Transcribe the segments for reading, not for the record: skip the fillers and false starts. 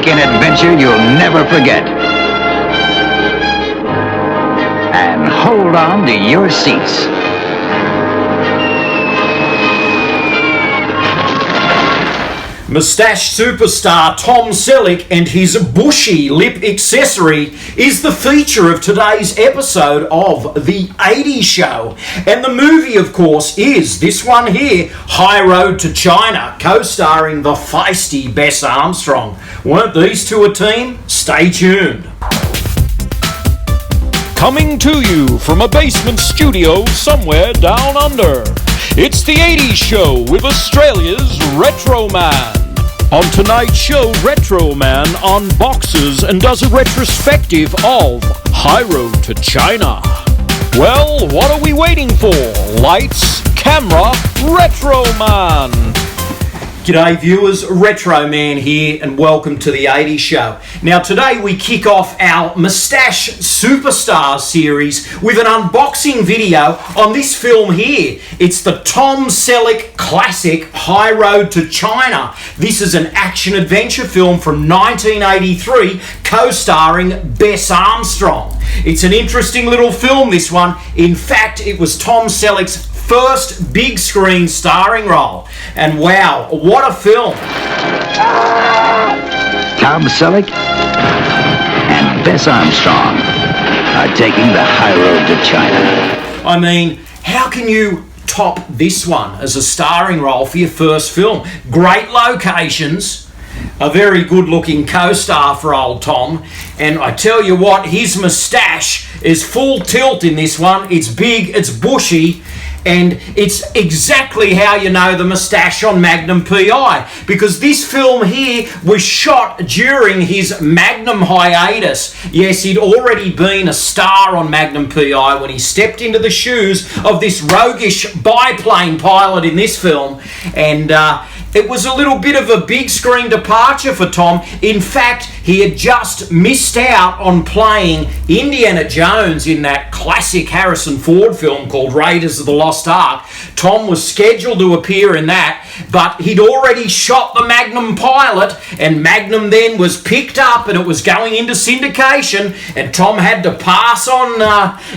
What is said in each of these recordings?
make an adventure you'll never forget. And hold on to your seats. Moustache superstar Tom Selleck and his bushy lip accessory is the feature of today's episode of The 80s Show. And the movie, of course, is this one here, High Road to China, co-starring the feisty Bess Armstrong. Weren't these two a team? Stay tuned. Coming to you from a basement studio somewhere down under, it's The 80s Show with Australia's Retro Man. On tonight's show, Retro Man unboxes and does a retrospective of High Road to China. Well, what are we waiting for? Lights, camera, Retro Man. G'day viewers, Retro Man here and welcome to The 80s Show. Now today we kick off our Moustache Superstars series with an unboxing video on this film here. It's the Tom Selleck classic High Road to China. This is an action-adventure film from 1983 co-starring Bess Armstrong. It's an interesting little film, this one. In fact, it was Tom Selleck's first big screen starring role. And wow, what a film. Tom Selleck and Bess Armstrong are taking the high road to China. I mean, how can you top this one as a starring role for your first film? Great locations, a very good looking co-star for old Tom, and I tell you what, his moustache is full tilt in this one. It's big, it's bushy, and it's exactly how you know the moustache on Magnum PI, because this film here was shot during his Magnum hiatus. Yes, he'd already been a star on Magnum PI when he stepped into the shoes of this roguish biplane pilot in this film, and it was a little bit of a big screen departure for Tom. In fact, he had just missed out on playing Indiana Jones in that classic Harrison Ford film called Raiders of the Lost Ark. Tom was scheduled to appear in that, but he'd already shot the Magnum pilot, and Magnum then was picked up and it was going into syndication, and Tom had to pass on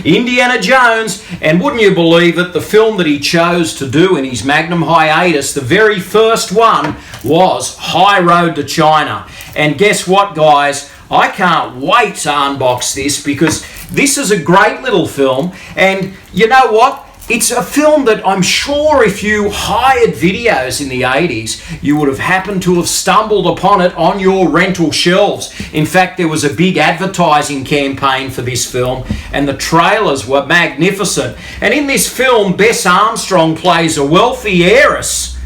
Indiana Jones. And wouldn't you believe it, the film that he chose to do in his Magnum hiatus, the very first one, was High Road to China. And guess what, guys? I can't wait to unbox this, because this is a great little film, and you know what? It's a film that I'm sure if you hired videos in the 80s, you would have happened to have stumbled upon it on your rental shelves. In fact, there was a big advertising campaign for this film, and the trailers were magnificent. And in this film, Bess Armstrong plays a wealthy heiress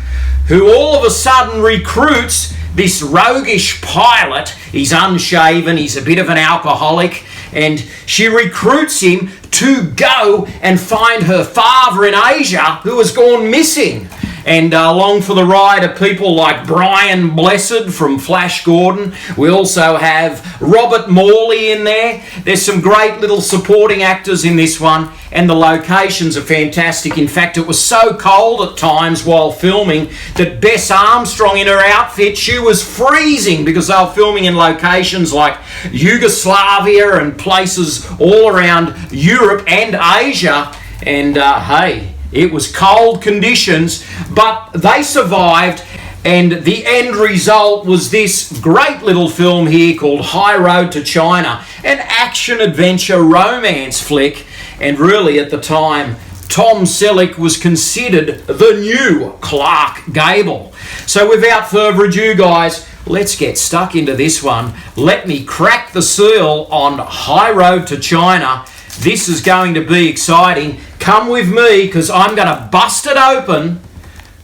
who all of a sudden recruits this roguish pilot. He's unshaven, he's a bit of an alcoholic, and she recruits him to go and find her father in Asia who has gone missing. And along for the ride are people like Brian Blessed from Flash Gordon. We also have Robert Morley in there. There's some great little supporting actors in this one, and the locations are fantastic. In fact, it was so cold at times while filming that Bess Armstrong, in her outfit, she was freezing, because they were filming in locations like Yugoslavia and places all around Europe and Asia. And hey, it was cold conditions, but they survived, and the end result was this great little film here called High Road to China, an action-adventure romance flick. And really, at the time, Tom Selleck was considered the new Clark Gable. So without further ado, guys, let's get stuck into this one. Let me crack the seal on High Road to China. This is going to be exciting. Come with me, because I'm going to bust it open.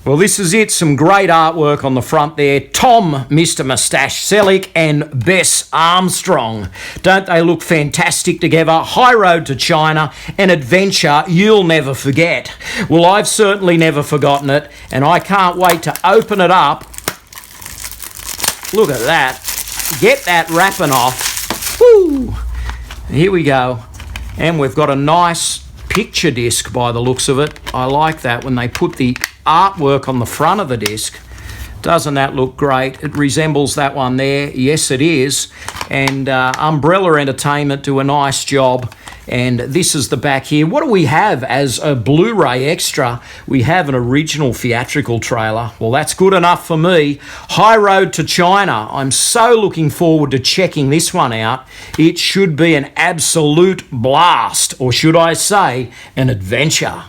Well, this is it. Some great artwork on the front there. Tom, Mr. Moustache Selleck, and Bess Armstrong. Don't they look fantastic together? High Road to China, an adventure you'll never forget. Well, I've certainly never forgotten it, and I can't wait to open it up. Look at that. Get that wrapping off. Woo! Here we go. And we've got a nice picture disc by the looks of it. I like that when they put the artwork on the front of the disc. Doesn't that look great? It resembles that one there. Yes, it is. And Umbrella Entertainment do a nice job. And this is the back here. What do we have as a Blu-ray extra? We have an original theatrical trailer. Well, that's good enough for me. High Road to China. I'm so looking forward to checking this one out. It should be an absolute blast, or should I say, an adventure.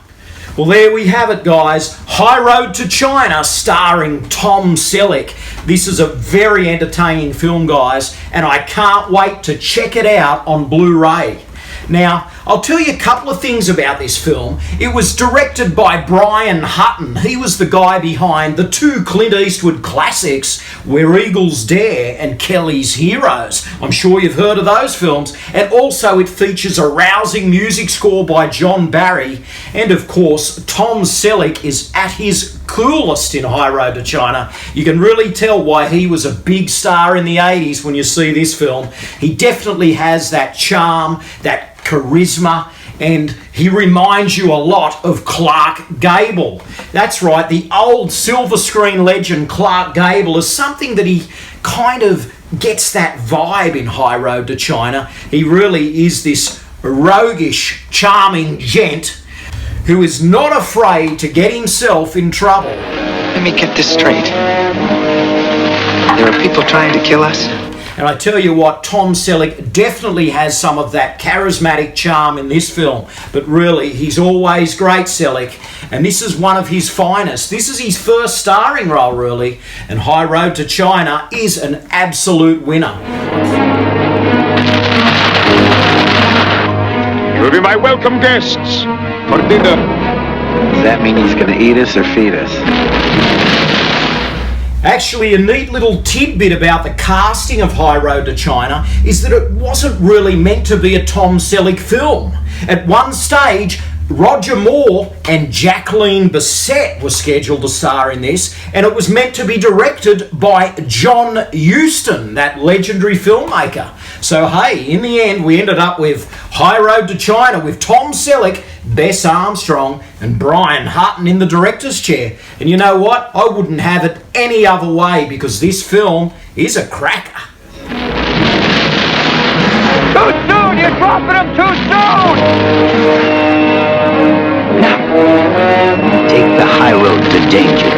Well, there we have it, guys. High Road to China, starring Tom Selleck. This is a very entertaining film, guys, and I can't wait to check it out on Blu-ray. Now, I'll tell you a couple of things about this film. It was directed by Brian Hutton. He was the guy behind the two Clint Eastwood classics, Where Eagles Dare and Kelly's Heroes. I'm sure you've heard of those films. And also it features a rousing music score by John Barry. And of course, Tom Selleck is at his coolest in High Road to China. You can really tell why he was a big star in the 80s when you see this film. He definitely has that charm, that charisma, and he reminds you a lot of Clark Gable. That's right, the old silver screen legend Clark Gable is something that he kind of gets that vibe in High Road to China. He really is this roguish, charming gent who is not afraid to get himself in trouble. Let me get this straight. There are people trying to kill us? And I tell you what, Tom Selleck definitely has some of that charismatic charm in this film. But really, he's always great, Selleck. And this is one of his finest. This is his first starring role, really. And High Road to China is an absolute winner. You will be my welcome guests for dinner. Does that mean he's going to eat us or feed us? Actually, a neat little tidbit about the casting of High Road to China is that it wasn't really meant to be a Tom Selleck film. At one stage, Roger Moore and Jacqueline Bisset were scheduled to star in this, and it was meant to be directed by John Huston, that legendary filmmaker. So hey, in the end, we ended up with High Road to China with Tom Selleck, Bess Armstrong, and Brian Hutton in the director's chair. And you know what? I wouldn't have it any other way, because this film is a cracker. Too soon! You're dropping them too soon! Now, take the high road to danger.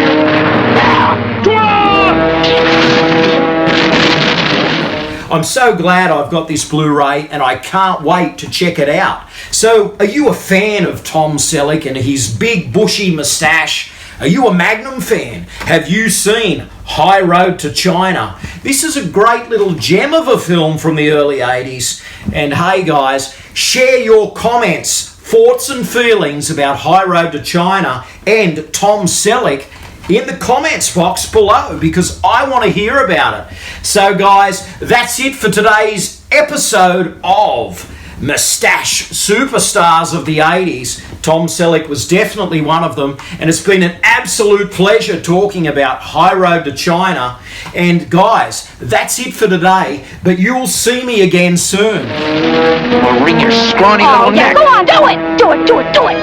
I'm so glad I've got this Blu-ray, and I can't wait to check it out. So, are you a fan of Tom Selleck and his big bushy moustache? Are you a Magnum fan? Have you seen High Road to China? This is a great little gem of a film from the early 80s. And hey guys, share your comments, thoughts and feelings about High Road to China and Tom Selleck in the comments box below, because I want to hear about it. So guys, that's it for today's episode of Moustache Superstars of the 80s. Tom Selleck was definitely one of them, and it's been an absolute pleasure talking about High Road to China. And guys, that's it for today, but you'll see me again soon. Or wring your scrawny little neck. Go on, do it! Do it, do it, do it!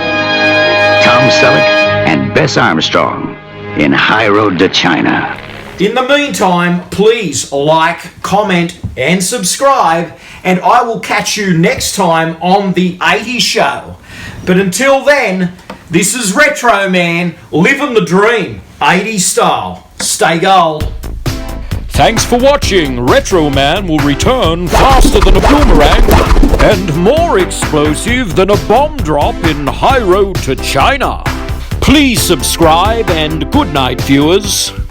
Tom Selleck and Bess Armstrong in High Road to China. In the meantime, please like, comment, and subscribe, and I will catch you next time on The 80s Show. But until then, this is Retro Man, living the dream, 80s style. Stay gold. Thanks for watching. Retro Man will return faster than a boomerang and more explosive than a bomb drop in High Road to China. Please subscribe, and good night, viewers.